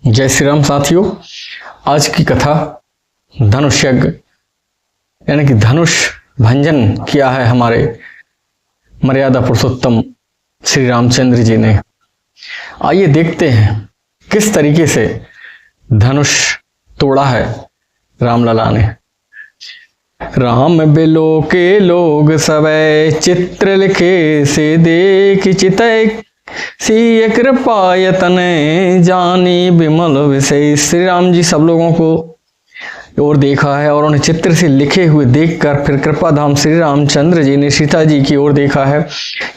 जय श्री राम साथियों। आज की कथा धनुष यज्ञ यानी कि धनुष भंजन किया है हमारे मर्यादा पुरुषोत्तम श्री रामचंद्र जी ने। आइए देखते हैं किस तरीके से धनुष तोड़ा है रामलला ने। राम बिलो के लोग सवै चित्र लिखे से देख चितय सी कृपा यतने जानी विमल विषय। श्री राम जी सब लोगों को और देखा है और उन्हें चित्र से लिखे हुए देखकर फिर कृपा धाम श्री रामचंद्र जी ने सीता जी की ओर देखा है।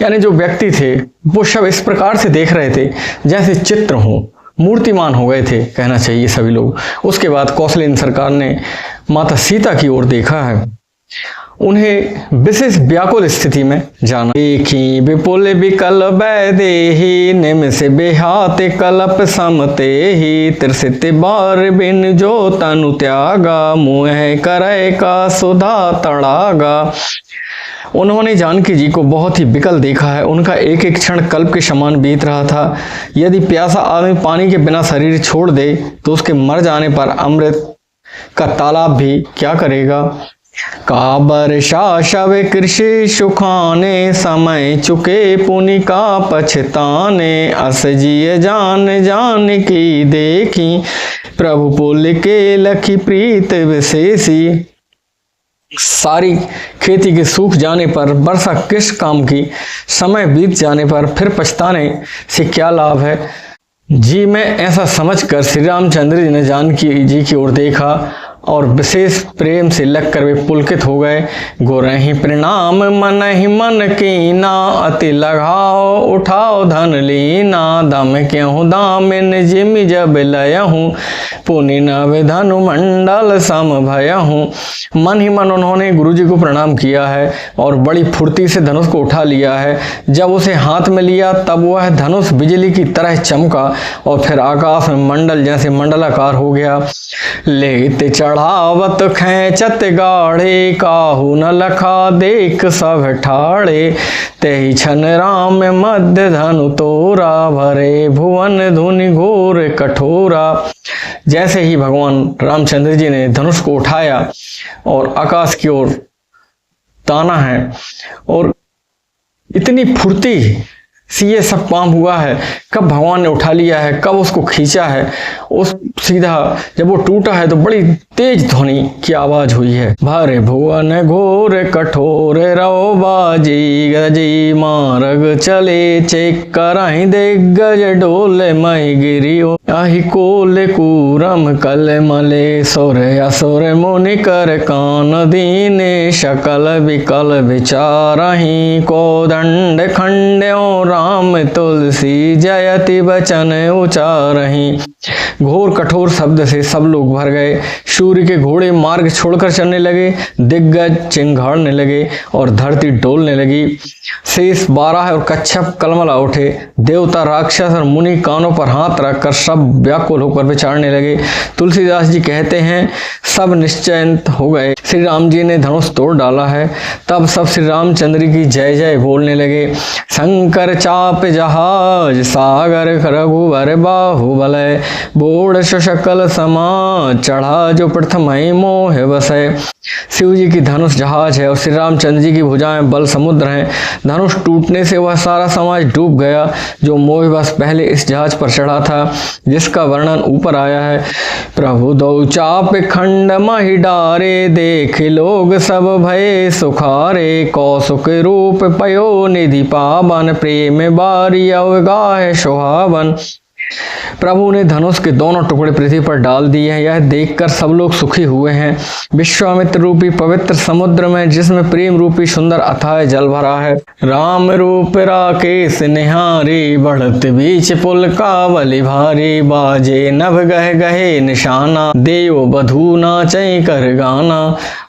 यानी जो व्यक्ति थे वो सब इस प्रकार से देख रहे थे जैसे चित्र हो, मूर्तिमान हो गए थे कहना चाहिए सभी लोग। उसके बाद कौशलेन्द्र सरकार ने माता सीता की ओर देखा है, उन्हें विशेष व्याकुल स्थिति में जाना। देखी विपुल विकल बैदेही निमिष बेहाते कलप समते ही त्रिसित बार बिन जो तनु त्यागा मुँह करे का सुधा तड़ागा। उन्होंने जानकी जी को बहुत ही विकल देखा है। उनका एक एक क्षण कल्प के समान बीत रहा था। यदि प्यासा आदमी पानी के बिना शरीर छोड़ दे तो उसके मर जाने पर अमृत का तालाब भी क्या करेगा। काबर शव कृषि सुखाने समय चुके पुनि का पछताने अस जिय जान जान की देखी प्रभु पुल के लखी प्रीत विशेषी। सारी खेती के सूख जाने पर, वर्षा किस काम की, समय बीत जाने पर फिर पछताने से क्या लाभ है। जी मैं ऐसा समझकर श्री रामचंद्र जी ने जानकी जी की ओर देखा और विशेष प्रेम से लगकर वे पुलकित हो गए। गोरहि प्रणाम मन ही मन कीना अति लगाओ उठाओ धन लीना दम क्यों दामिन जिमि जब लयहूँ पुनि नव धनु मंडल सम भयहूँ। मन ही मन उन्होंने गुरु जी को प्रणाम किया है और बड़ी फुर्ती से धनुष को उठा लिया है। जब उसे हाथ में लिया तब वह धनुष बिजली की तरह चमका और फिर आकाश में मंडल जैसे मंडलाकार हो गया। लेते चढ़ावत खेचत गाढ़े काहू न लखा देख सब ठाड़े तेहि छन राम मध्य धनु तोरा भरे भुवन धुनि घोर कठोरा। जैसे ही भगवान रामचंद्र जी ने धनुष को उठाया और आकाश की ओर ताना है और इतनी फुर्ती सी ये सब काम हुआ है। कब भगवान ने उठा लिया है, कब उसको खींचा है, उस सीधा जब वो टूटा है तो बड़ी तेज ध्वनि की आवाज हुई है। भरे भुवन घोर कठोर रो बाजी गजी मार्ग चले चेक कराही दिग्गज डोले मही गिरियो आही कोल कूरम कल मले सोर असुर मुनि कर कान दीने शकल विकल विचारही को दंड खंड्यो राम तुलसी जयति वचन उचारही। घोर कठोर शब्द से सब लोग भर गए। सूर्य के घोड़े मार्ग छोड़कर चलने लगे, दिग्गज चिंगाड़ने लगे और धरती डोलने लगी। शेष 12 और कच्छप कलमला उठे। देवता राक्षस और मुनि कानों पर हाथ रखकर सब व्याकुल होकर विचारने लगे। तुलसीदास जी कहते हैं सब निश्चिंत हो गए। श्री राम जी ने धनुष तोड़ डाला है। तब सब श्री रामचंद्र की जय जय बोलने लगे। शंकर चाप जहाज सागर रघुवर बाहुबल बोड़ शकल समा चढ़ा जो प्रथम मोह बसै। शिव जी की धनुष जहाज है और श्री रामचंद्र जी की भुजाएं बल समुद्र हैं। धनुष टूटने से वह सारा समाज डूब गया जो मोहवश पहले इस जहाज पर चढ़ा था, जिसका वर्णन ऊपर आया है। प्रभु दो चाप खंड महि डारे देख लोग सब भय सुखारे कौसुक रूप पयो निधि पावन प्रेम बारी अवगाह सुहावन। प्रभु ने धनुष के दोनों टुकड़े पृथ्वी पर डाल दिए हैं। यह देखकर सब लोग सुखी हुए हैं। विश्वामित्र रूपी पवित्र समुद्र में जिसमें प्रेम रूपी सुंदर अथाह जल भरा है। राम रूप राकेश निहारी बढ़त बीच पुल का बलि भारी बाजे नभ गह गहे निशाना देव बधू नाचै कर गाना।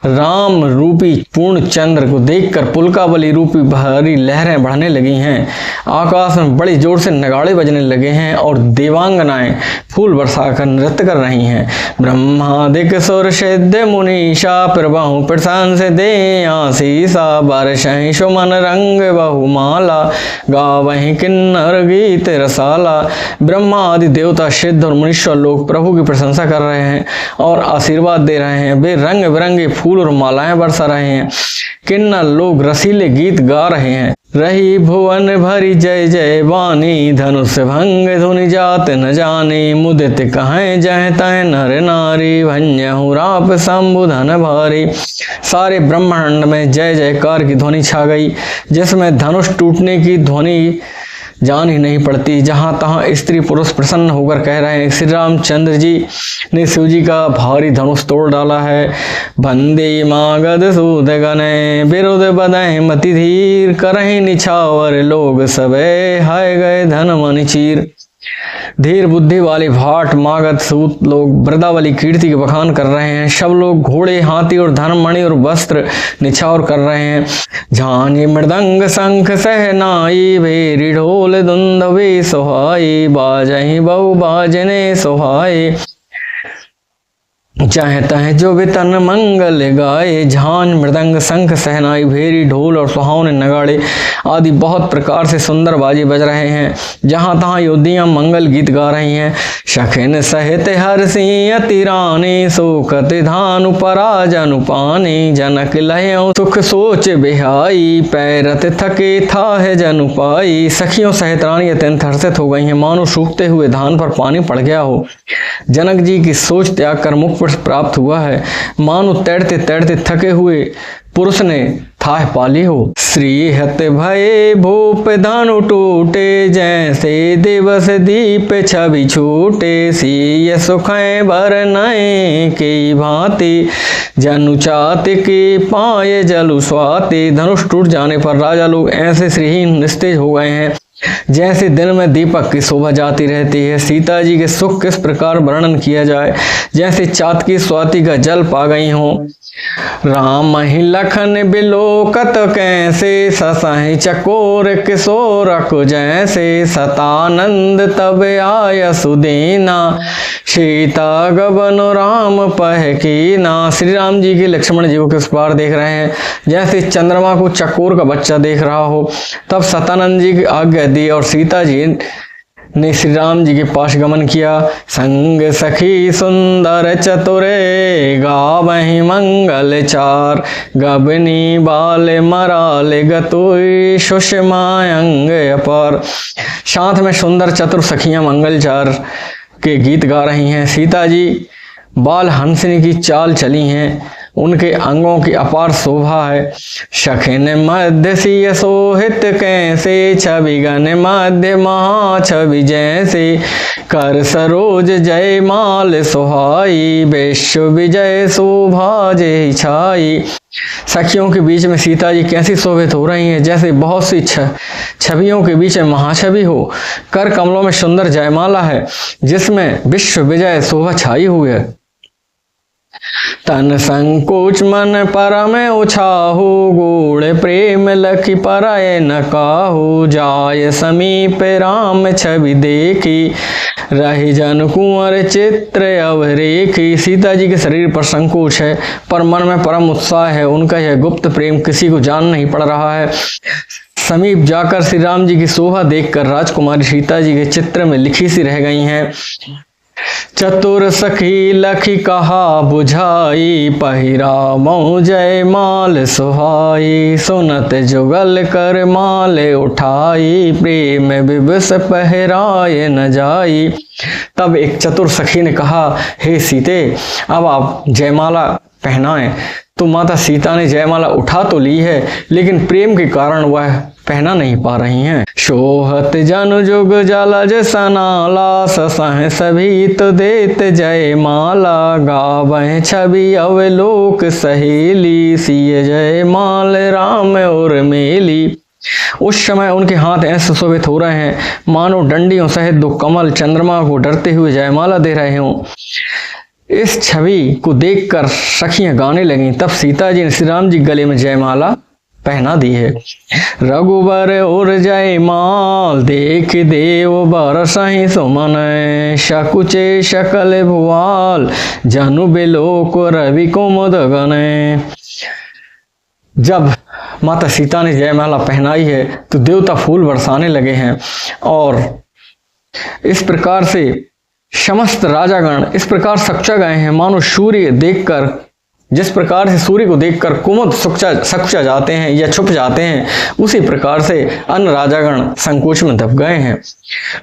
राम रूपी पूर्ण चंद्र को देखकर पुल का बलि रूपी भारी लहरें बढ़ने लगी हैं। आकाश में बड़ी जोर से नगाड़े बजने लगे हैं और देवांगनाएं फूल बरसाकर नृत्य कर रही हैं। ब्रह्मादिक सुर सिद्ध मुनीषा प्रभु प्रसन्न से दे आशीषा बरसहि सुमन रंग बहुमाला गावहि किन्नर गीत रसाला। ब्रह्मा आदि देवता सिद्ध और मुनीश्वर लोग प्रभु की प्रशंसा कर रहे हैं और आशीर्वाद दे रहे हैं। वे रंग बिरंगे फूल और मालाएं बरसा रहे हैं। किन्नर लोग रसीले गीत गा रहे हैं। रही भुवन भरी जय जय वाणी धनुष भंग धुनि जात न जानी मुदित कहें जह तह नर नारी भंजहु राप शंभु धन भारी। सारे ब्रह्मांड में जय जयकार की ध्वनि छा गई, जिसमें धनुष टूटने की ध्वनि जान ही नहीं पड़ती। जहाँ तहाँ स्त्री पुरुष प्रसन्न होकर कह रहे हैं श्री रामचंद्र जी ने शिव जी का भारी धनुष तोड़ डाला है। बंदे मागध सूद गने विरुद्ध बदह मति धीर करहि निछावर लोग सबे हाय गए धन मन चीर। धीर बुद्धि वाले भाट मागध सूत लोग वृंदावली कीर्ति के बखान कर रहे हैं। सब लोग घोड़े हाथी और धन मणि और वस्त्र निछावर कर रहे हैं। झांझ मृदंग शंख सहनाई भेरी ढोल दुंदवे सोहाई बाजहि बहु बाजने सोहाई। चाहे तहे जो वितन मंगल गाए। झांझ मृदंग शंख सहनाई भेरी ढोल और सुहावने नगाड़े आदि बहुत प्रकार से सुंदर बाजे बज रहे हैं। जहाँ तहाँ योद्धियाँ मंगल गीत गा रही हैं। शखिन सहित हर्षि अति रानी सोकत धानु पराजनु पानी जनक लहयों सुख सोच बिहाई पैरत थके था है जनु पाई। सखियों सहित रानी अत्यंत हर्षित हो गई हैं, मानो सूखते हुए धान पर पानी पड़ गया हो। जनक जी की सोच त्याग कर मुख प्राप्त हुआ है, मानो तैरते तैरते थके हुए पुरुष ने थाह पाली हो। श्री हत भये भूप धनु टूटे जैसे दिवस दीप छवि छूटे। सीय सुखें बर नए की भांति जनु चाति की पाए जलु स्वाति। धनुष टूट जाने पर राजा लोग ऐसे श्रीहीन निस्तेज हो गए हैं जैसे दिन में दीपक की शोभा जाती रहती है। सीता जी के सुख किस प्रकार वर्णन किया जाए, जैसे चाँद की स्वाति का जल पा गई हो। राम ही लखन बिलोकत कैसे ससहि चकोर किशोर को जैसे। सतानंद तब आय सुदीना सीता गबन राम पह कीना। श्री राम जी के लक्ष्मण जी को किस प्रकार देख रहे हैं, जैसे चंद्रमा को चकोर का बच्चा देख रहा हो। तब सतानंद जी की आज्ञा दी और सीता जी ने श्री राम जी के पास गमन किया। संग सखी सुंदर चतुरे गावहि मंगल चार। गबनी बाल मराल गतुई सुषमा अंग अपार। साथ में सुंदर चतुर सखियां मंगलचार के गीत गा रही हैं। सीता जी बाल हंसने की चाल चली हैं, उनके अंगों की अपार शोभा है। शखिन मध्य सिय सोहित कैसे छवि गण मध्य महा छवि जैसे। कर सरोज जय माल सुहाई विश्व विजय शोभा जय छाई। सखियों के बीच में सीता जी कैसी शोभित हो रही हैं, जैसे बहुत सी छवियों के बीच में महाछवि हो। कर कमलों में सुंदर जयमाला है जिसमें विश्व विजय शोभा छाई हुई है। तन संकोच मन परम उछाहु गूढ़ प्रेम लखी परय न काहू। जाय समीप राम छवि देखी रही जन कुंवर चित्र अवरेखी। सीता जी के शरीर पर संकोच है पर मन में परम उत्साह है। उनका यह गुप्त प्रेम किसी को जान नहीं पड़ रहा है। समीप जाकर श्री राम जी की शोभा देखकर राजकुमारी सीता जी के चित्र में लिखी सी रह गई हैं। चतुर सखी लखी कहा बुझाई पहिरा मऊ जय माल सुहाई। सुनत जुगल कर माल उठाई प्रेम विवश पहराए न जाई। तब एक चतुर सखी ने कहा, हे सीते अब आप जयमाला पहनाएं। तो माता सीता ने जयमाला उठा तो ली है लेकिन प्रेम के कारण वह पहना नहीं पा रही हैं। शोहत जन जुग जाला जसनाला ससह सभी तो देत जय माला। गावह छवि अवलोक सहेली सिय जय माल राम और मेली। उस समय उनके हाथ ऐसे सुशोभित हो रहे हैं मानो डंडियों सहित दो कमल चंद्रमा को डरते हुए जयमाला दे रहे हों। इस छवि को देखकर सखियां गाने लगीं। तब सीता जी ने श्री राम जी गले में जयमाला पहना दी है। रघुबर और जय माल देख देव बरसहि सुमन, शकुचे शकल भुआल जनु बिलोक रवि कुमुद गण। जब माता सीता ने जयमाला पहनाई है तो देवता फूल बरसाने लगे हैं और इस प्रकार से समस्त राजागण इस प्रकार सच्चा गए हैं मानो सूर्य देखकर, जिस प्रकार से सूर्य को देखकर कुमुद सकुचा जाते हैं या छुप जाते हैं, उसी प्रकार से अन्य राजागण संकोच में दब गए हैं।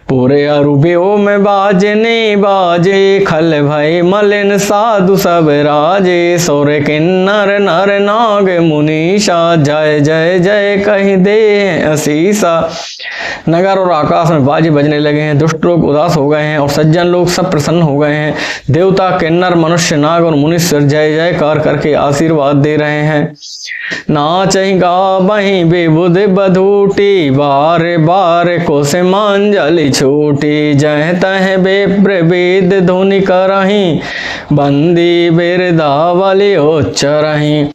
पूरे अरुबेओ में बाजने बाजे, खल भय मलिन साधु सब राजे, सौर किन्नर नर नाग मुनीषा, जय जय जय कहि दे असीसा। नगर और आकाश में बाजे बजने लगे हैं, दुष्ट लोग उदास हो गए हैं और सज्जन लोग सब प्रसन्न हो गए हैं। देवता, किन्नर, मनुष्य, नाग और मुनीश्वर जय जयकार करके आशीर्वाद दे रहे हैं। नाचहि गावहि बेबुध बधूटी, बार बार कोस मांजलि छूटी, जय तह बेप्र वेद ध्वनि करहि, बंदी बिरदावली उच्चरहि।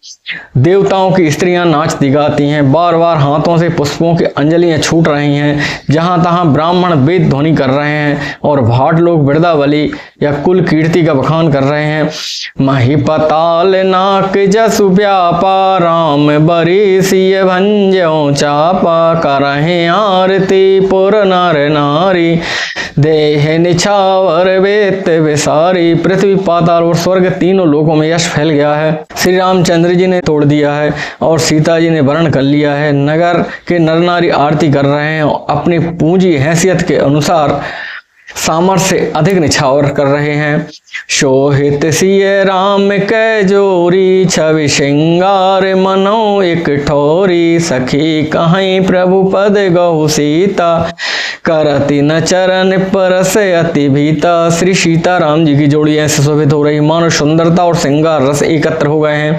देवताओं की स्त्रियां नाचती गाती हैं, बार बार हाथों से पुष्पों की अंजलियां छूट रही हैं, जहां तहां ब्राह्मण वेद ध्वनि कर रहे हैं और भाट लोग बिरदावली या कुल कीर्ति का बखान कर रहे हैं। महिपताल नाक जसु व्यापा, राम बरी सिय भंजो चापा, करहे आरती पुर नर नारी, देह निछावर वेत विसारी। पृथ्वी, पाताल और स्वर्ग तीनों लोकों में यश फैल गया है। श्री रामचंद्र जी ने तोड़ दिया है और सीता जी ने वर्ण कर लिया है। नगर के नर नारी आरती कर रहे हैं, अपनी पूंजी हैसियत के अनुसार सामर्थ्य से अधिक निछावर कर रहे हैं। शोहित सिय राम कै जोरी, छवि श्रृंगार मनो एक ठोरी, सखी कहीं प्रभु पद गौ सीता, करति न चरण परस अति भीता। श्री सीता राम जी की जोड़ी ऐसे शोभित हो रही मानो सुंदरता और श्रृंगार रस एकत्र हो गए हैं।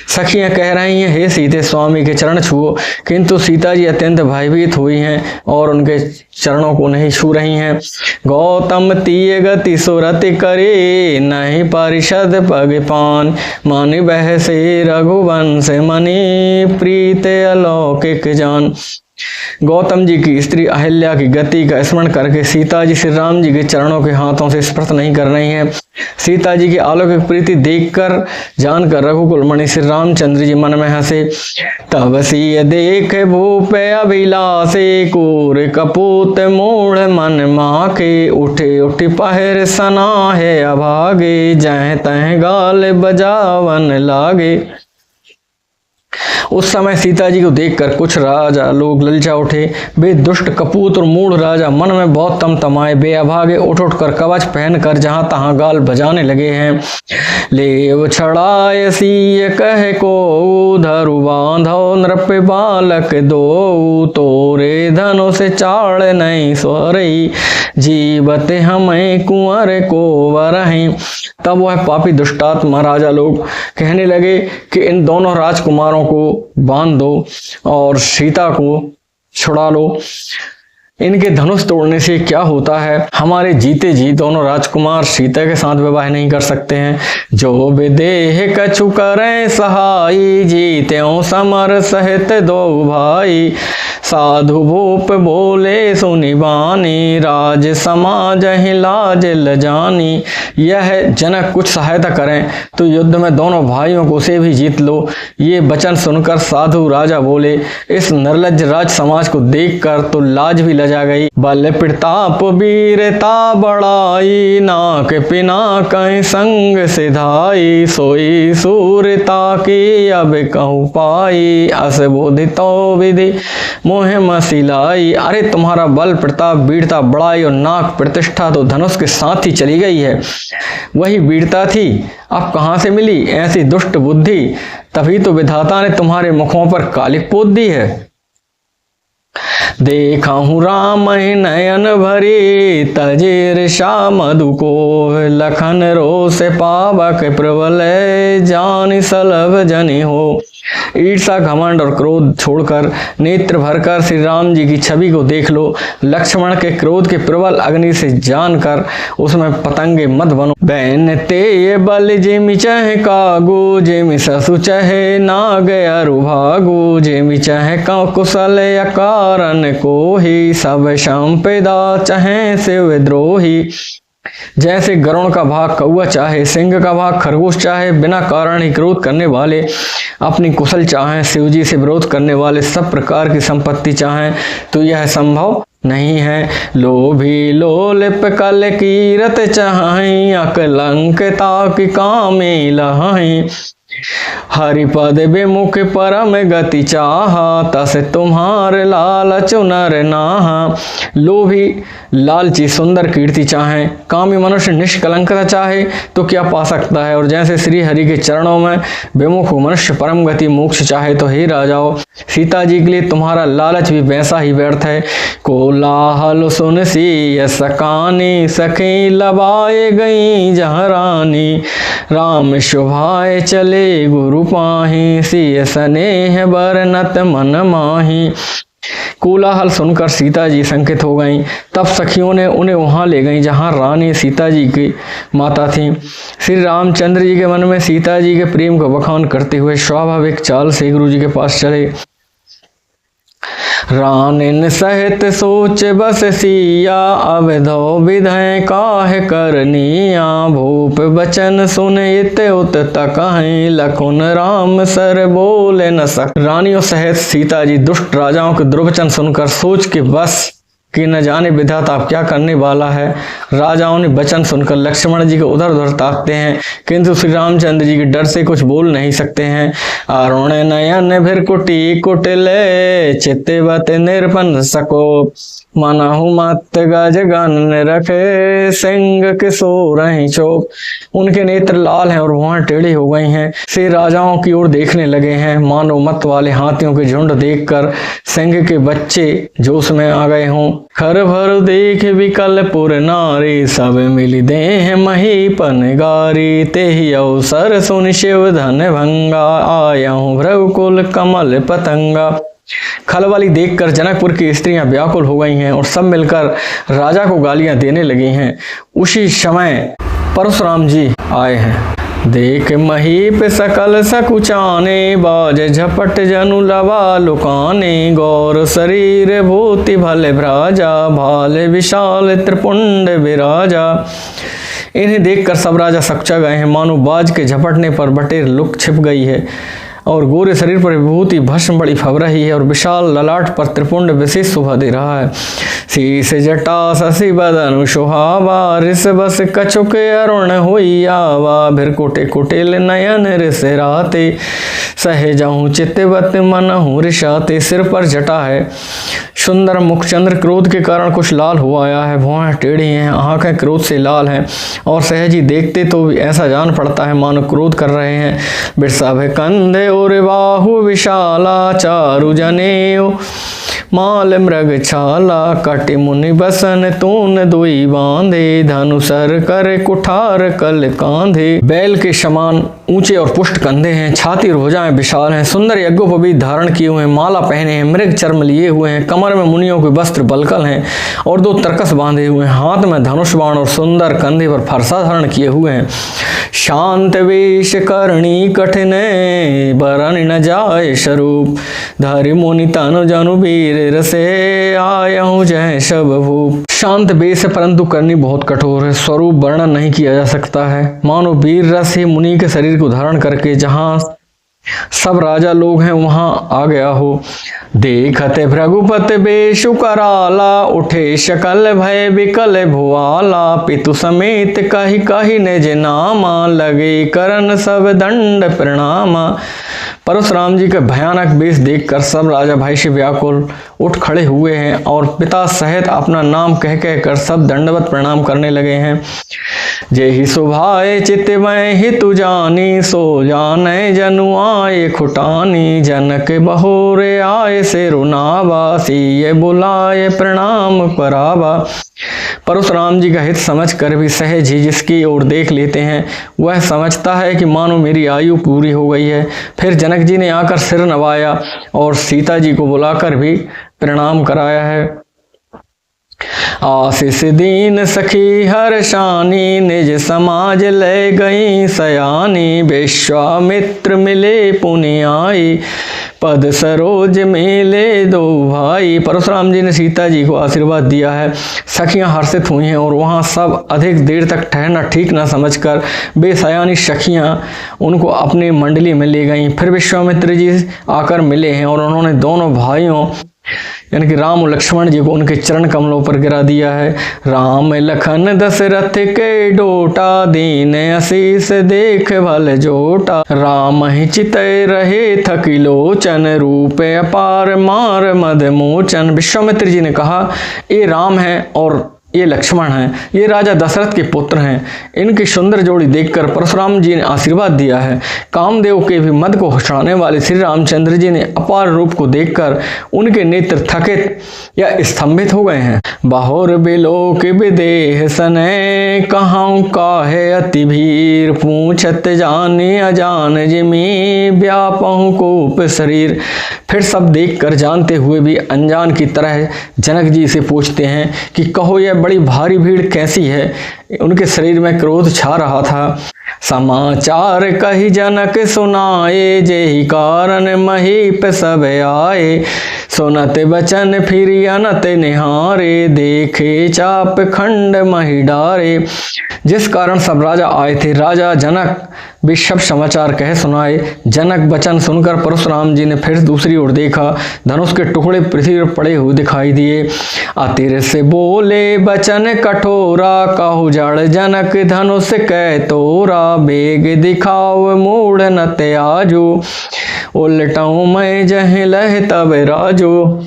सखियां कह रही हैं, हे सीते स्वामी के चरण छुओ, किंतु सीता जी अत्यंत भयभीत हुई हैं और उनके चरणों को नहीं छू रही हैं। गौतम तीय गति सुरति करे, नहीं परिषद पग पान, मानि बह से रघुवंश मणि, प्रीत अलौकिक जान। गौतम जी की स्त्री अहिल्या की गति का स्मरण करके सीता जी श्री राम जी के चरणों के हाथों से स्पर्श नहीं कर रही हैं। सीता जी की अलौकिक प्रीति देखकर जानकर रघुकुल मणि श्री रामचंद्र जी मन में हंसे। तब सिय देख भूप अभिलाषे, कूर कपूत मूढ़ मन माके, उठे उठ पहर सना है अभागे, जह तह गाल बजावन लागे। उस समय सीता जी को देखकर कुछ राजा लोग ललचा उठे। वे दुष्ट कपूत और मूढ़ राजा मन में बहुत तमतमाए, बेअभागे उठ उठ कर कवच पहनकर जहां तहां गाल बजाने लगे हैं। लेव छड़ाय सिय कह को, धरु बांधो नृप बालक दो, तोरे धनो से चाड़ नहीं स्वरई, जीवत हमें कुंवर को वरहि। तब वह पापी दुष्टात्मा राजा लोग कहने लगे कि इन दोनों राजकुमारों को बांध दो और सीता को छुड़ा लो। इनके धनुष तोड़ने से क्या होता है, हमारे जीते जी दोनों राजकुमार सीता के साथ विवाह नहीं कर सकते हैं। जो विदेह कछु करें सहाई, जीत्यों समर सहित दो भाई, साधु भूप बोले सुनि बानी, राज समाज ही लाज लजानी। यह जनक कुछ सहायता करें तो युद्ध में दोनों भाइयों को से भी जीत लो। ये वचन सुनकर साधु राजा बोले, इस निर्लज्ज राज समाज को देखकर तो लाज भी लजा गई। बल प्रताप वीरता बढ़ाई, नाक पिनाक संग सिधाई, सोई सूरता की अब कहूँ पाई, अस बोधितो विधि मोह मसिलाई। अरे तुम्हारा बल प्रताप वीरता बढ़ाई और नाक प्रतिष्ठा तो धनुष के साथ ही चली गई है। वही वीरता थी अब कहां से मिली ऐसी दुष्ट बुद्धि, तभी तो विधाता ने तुम्हारे मुखों पर कालिक पोत दी है। देखहु राम नयन भरी तजेर श्याम मधु को लखन रोष पावक प्रबल जान सलभ जनि हो। ईर्षा घमंड और क्रोध छोड़कर नेत्र भरकर श्री राम जी की छवि को देख लो। लक्ष्मण के क्रोध के प्रबल अग्नि से जानकर उसमें पतंगे मत बनो। बैन ते बल जेमि चह कागो जेमि ससु चहे नाग अरु भागो जेमि चह कुशल अकारण को ही सब संपदा चहे शिव द्रोही। जैसे गरुण का भाग कौआ चाहे, सिंह का भाग खरगोश चाहे, बिना कारण ही क्रोध करने वाले अपनी कुशल चाहें, शिव जी से विरोध करने वाले सब प्रकार की संपत्ति चाहें, तो यह संभव नहीं है। लोभी लोलिप कल कीरत चाहि अकलंकता की कामी लहाई। हरिपद विमुख परम गति चाहा तस तुम्हार लालच नर नाहा। लोभी लालची सुंदर कीर्ति चाहे, कामी मनुष्य निष्कलंकता चाहे तो क्या पा सकता है। और जैसे श्री हरि के चरणों में विमुख मनुष्य परम गति मोक्ष चाहे तो हे राजाओ, सीता जी के लिए तुम्हारा लालच भी वैसा ही व्यर्थ है। कोलाहल सुन सी सकानी सखी लबाए गई जहाँ रानी। राम शुभाए चले गुरु पाही सिय स्नेह बरनत मन माही। कोलाहल सुनकर सीता जी संकित हो गईं। तब सखियों ने उन्हें वहां ले गईं जहां रानी सीता जी की माता थी। श्री रामचंद्र जी के मन में सीता जी के प्रेम को बखान करते हुए स्वाभाविक चाल से गुरु जी के पास चले। रानिन सहित सोच बस सिया अवधो विधय काहे करनिया। भूप बचन सुन इत उत तकहि लखुन राम सर बोले न सक। रानियों सहित सीता जी दुष्ट राजाओं के दुर्वचन सुनकर सोच के बस कि न जाने विधाता अब क्या करने वाला है। राजाओं ने वचन सुनकर लक्ष्मण जी को उधर उधर ताकते हैं, किंतु श्री रामचंद्र जी के डर से कुछ बोल नहीं सकते हैं। अरुण नयन फिर कुटी कुटिले चित्तवत निरपन सको। मनहु मत गज गन रखे सिंह किशोर चोप। उनके नेत्र लाल हैं और वहां टेढ़े हो गए हैं। से राजाओं की ओर देखने लगे हैं, मानो मत वाले हाथियों के झुंड देखकर सिंह के बच्चे जोश में आ गए हों। खर भर देख विकल पुर नारी सब मिली देह महीपन गारी। तेहि अवसर सुन शिव धन भंगा आयहु भ्रकुल कमल पतंगा। खलवाली देखकर जनकपुर की स्त्रियां व्याकुल हो गई हैं और सब मिलकर राजा को गालियां देने लगी हैं। उसी समय परशुराम जी आए हैं। देख महीप सकल सकुचाने बाज झपट जनु लवा लुकाने। गौर शरीर भूति भले भ्राजा भाल विशाल त्रिपुंड विराजा। इन्हें देखकर सब राजा सकुचा गए हैं, मानो बाज के झपटने पर बटेर लुक छिप गई है और गोरे शरीर पर विभूति भस्म बड़ी फब रही है और विशाल ललाट पर त्रिपुंड विशेष शोभा दे रहा है। शीस जटा शशि बदनु सुहावा रिस बस कछुक अरुण होइयावा। भिरकुटे कुटिल नयन रिस राते सहजहु चित्तवत मनहु रिशाते। सिर पर जटा है, सुंदर मुख चंद्र क्रोध के कारण कुछ लाल हो आया है, भौहें टेढ़ी हैं, आंखें क्रोध से लाल हैं और सहज ही देखते तो भी ऐसा जान पड़ता है मानो क्रोध कर रहे हैं। बिरसा कंधे और बाहु विशाला चारु जनेऊ माल मृग छाला। कटि मुनि बसन तून दुई बांधे धनुसर कर कुठार कल कांधे। बैल के समान ऊंचे और पुष्ट कंधे हैं, छाती और भुजाएं विशाल हैं, सुंदर यज्ञोपवीत धारण किए हुए हैं, माला पहने हैं, मृग चर्म लिए हुए हैं, कमर में मुनियों के वस्त्र बलकल हैं और 2 तरकस बांधे हुए हैं, हाथ में धनुष बाण और सुंदर कंधे पर फरसा धारण किए हुए हैं। शांत वेश करणी कठिन बरन न जाय स्वरूप। धरि मुनि तनु जनु वीर रसे आयहु जय सब भूप। शांत वेश परंतु करनी बहुत कठोर है, स्वरूप वर्णन नहीं किया जा सकता है। मानो वीर रस ही मुनि के शरीर को धारण करके जहां सब राजा लोग हैं वहां आ गया हो। देखते भृगुपति बेशु कराला उठे शकल भय विकल भुआला। पितु समेत कही कही निज नामा लगे करन सब दंड प्रणामा। परशुराम जी का भयानक वेश देखकर सब राजा भय से व्याकुल उठ खड़े हुए हैं और पिता सहित अपना नाम कह कह कर सब दंडवत प्रणाम करने लगे हैं। जे ही सुभाए चितवय हितु जानी, सो जाने जनु आए खुटानी। जनक बहोरे आए से रुनावा, सिय बुलाए प्रणाम करावा। परशुराम जी का हित समझ कर भी सहज ही जिसकी ओर देख लेते हैं वह समझता है कि मानो मेरी आयु पूरी हो गई है। फिर जनक जी ने आकर सिर नवाया और सीता जी को बुलाकर भी प्रणाम कराया है। आशीष दीन सखी हर्षानी, निज समाज ले गई सयानी। विश्वामित्र मिले पुनि आई, पद सरोज मेले दो भाई। परशुराम जी ने सीता जी को आशीर्वाद दिया है। सखियां हर्षित हुई हैं और वहां सब अधिक देर तक ठहरना ठीक न समझकर बेसयानी सखियां उनको अपनी मंडली में ले गईं। फिर विश्वामित्र जी आकर मिले हैं और उन्होंने दोनों भाइयों यानी कि राम और लक्ष्मण जी को उनके चरण कमलों पर गिरा दिया है। राम लखन दशरथ के डोटा, दीन आशीष देख भल जोटा। राम ही चितय रहे थकी लोचन, रूप अपार मार मद मोचन। विश्वामित्र जी ने कहा ये राम है और ये लक्ष्मण हैं, ये राजा दशरथ के पुत्र हैं। इनकी सुंदर जोड़ी देखकर परशुराम जी ने आशीर्वाद दिया है। कामदेव के भी मद को हटाने वाले श्री रामचंद्र जी ने अपार रूप को देखकर उनके नेत्र थकित या स्तंभित हो गए हैं। बाहुर बिलोक विदेह सने, कहां काहे अति भीर। पूछत जाने अजान जिमी, व्यापहु कोप शरीर। फिर सब देखकर जानते हुए भी अनजान की तरह जनक जी से पूछते हैं कि कहो यह बड़ी भारी भीड़ कैसी है। उनके शरीर में क्रोध छा रहा था। समाचार कही जनक सुनाए, जेहि कारण महीप सब आए। सुनत बचन फिर अनत निहारे, देखे चाप खंड मही डारे। जिस कारण सब राजा आए थे राजा जनक भी सब समाचार कह सुनाए। जनक वचन सुनकर परशुराम जी ने फिर दूसरी ओर देखा। धनुष के टुकड़े पृथ्वी पर पड़े हुए दिखाई दिए। अतिर से बोले बचन कठोरा, कहु जड़ जनक धनुष कै तोरा। बेग दिखाओ मूढ़ न त्याजो, उलटाऊं मैं जह लह तब राजो।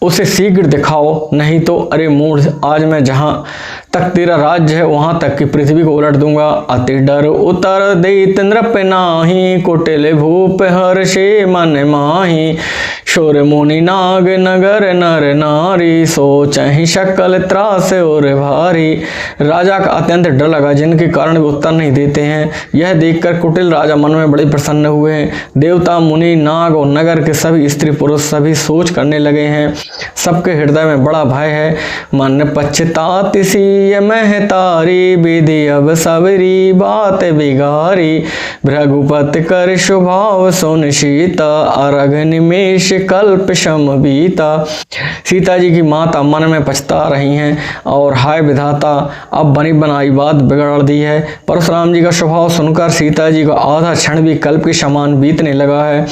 उसे शीघ्र दिखाओ नहीं तो अरे मूढ़ आज मैं जहां तक तेरा राज्य है वहां तक की पृथ्वी को उलट दूंगा। अति डर उतर दैत नृप नाही, कुटिल भूप हर्षे मन माही। शोर मुनि नाग नगर नर नारी, सोचहि सकल त्रास और भारी। राजा का अत्यंत डर लगा जिनके कारण वे उत्तर नहीं देते हैं। यह देखकर कुटिल राजा मन में बड़े प्रसन्न हुए हैं। देवता मुनि नाग और नगर के सभी स्त्री पुरुष सभी सोच करने लगे हैं। सबके हृदय में बड़ा भय है। मन पछतात सी महतारी, विधि अब सबरी बात बिगारी। भृगुपत कर स्वभाव सुन सीता, अरघ निमेष कल्प शम बीता। सीता जी की माता मन में पछता रही हैं और हाय विधाता अब बनी बनाई बात बिगड़ दी है। परशुराम जी का स्वभाव सुनकर सीता जी का आधा क्षण भी कल्प के समान बीतने लगा है।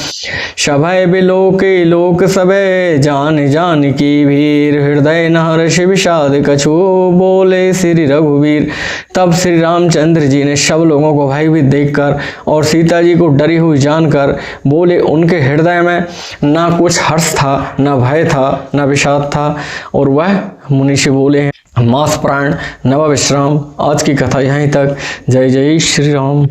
सभय बिलोके लोक सबे, जान जान की भीर। हृदय न हर्ष विषाद कछु, बोले श्री रघुवीर। तब श्री रामचंद्र जी ने सब लोगों को भयभीत देखकर और सीता जी को डरी हुई जानकर बोले। उनके हृदय में ना कुछ हर्ष था, न भय था, न विषाद था और वह मुनि से बोले हैं मास प्राण नव विश्राम। आज की कथा यहीं तक। जय जय श्री राम।